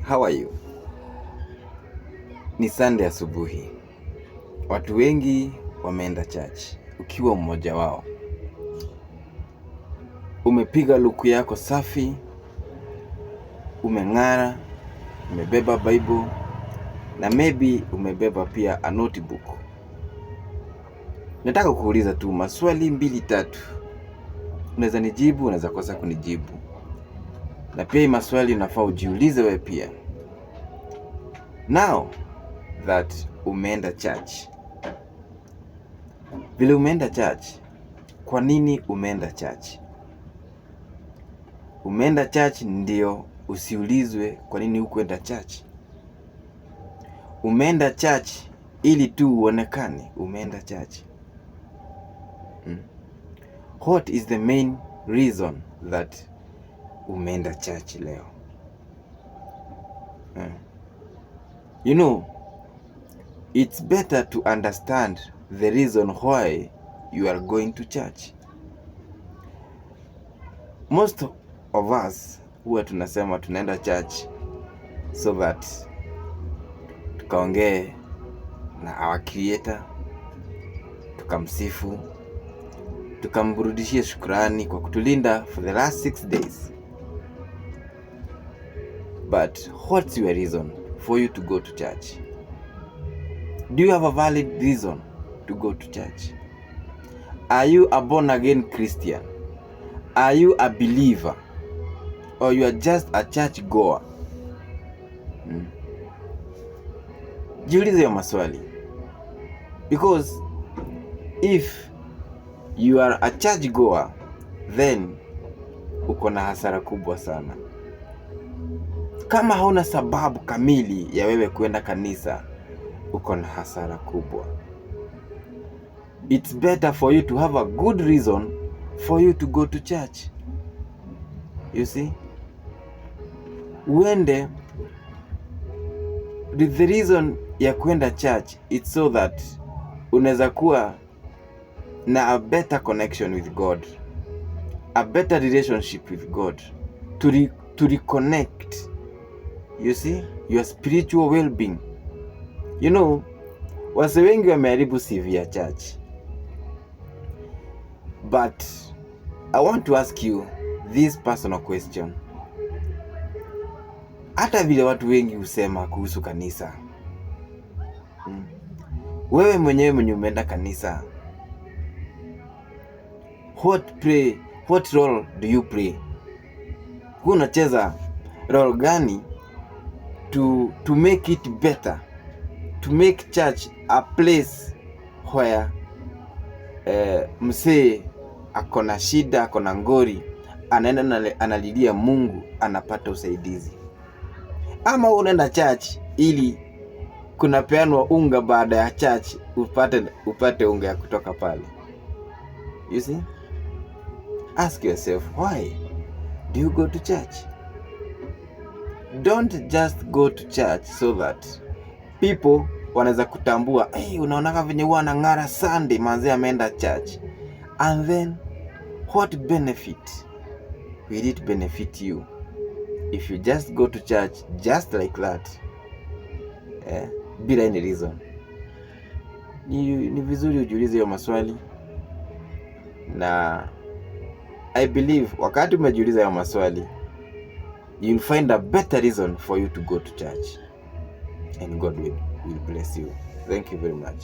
How are you? Ni Sunday asubuhi. Watu wengi wameenda church. Ukiwa mmoja wao. Umepiga luku yako safi, umeng'ara, umebeba Bible, na maybe umebeba pia a notebook. Nataka kukuuliza tu maswali 2-3. Unaweza nijibu, unaweza kosa kunijibu. Na pia hii maswali unafaa ujiulize wewe pia. Now that umeenda church. Vile umeenda church, kwa nini umeenda church? Umeenda church ndio usiulizwe kwa nini hukuenda church. Umeenda church ili tu uonekane umeenda church. What is the main reason that umeenda church leo? You know, it's better to understand the reason why you are going to church. Most of us huwa tunasema tunaenda church so that tukaongee na our creator, tukamsifu, tukamburudishia shukrani kwa kutulinda for the last 6 days. But what's your reason for you to go to church? Do you have a valid reason to go to church? Are you a born again Christian? Are you a believer? Or you are just a church goer? Jiulize hiyo maswali. Because if you are a church goer, then uko na hasara kubwa sana. Kama hauna sababu kamili ya wewe kuenda kanisa, uko na hasara kubwa. It's better for you to have a good reason for you to go to church. You see? Uende, the reason ya kuenda church, it's so that unaweza kuwa na a better connection with God, a better relationship with God, to reconnect, you see, your spiritual well-being. You know, wase wengi wameharibu CV ya church. But I want to ask you this personal question. Hata vile watu wengi husema kuhusu kanisa, wewe mwenyewe mwenye umeenda kanisa, what role do you play? Unacheza role gani to make it better, to make church a place where msee akona shida, akona ngori, anaenda analilia Mungu, anapata usaidizi? Ama unaenda church ili kuna peanwa unga baada ya church upate unga ya kutoka pale? You see? Ask yourself, why do you go to church? Don't just go to church so that people wanaweza kutambua, hey, unaonaka venye huwa anang'ara Sunday, manze ameenda church. And then what benefit will it benefit you if you just go to church just like that, bila any reason? Ni vizuri ujiulize hiyo maswali, na I believe wakati umejiuliza hiyo maswali, you'll find a better reason for you to go to church, and God will bless you. Thank you very much.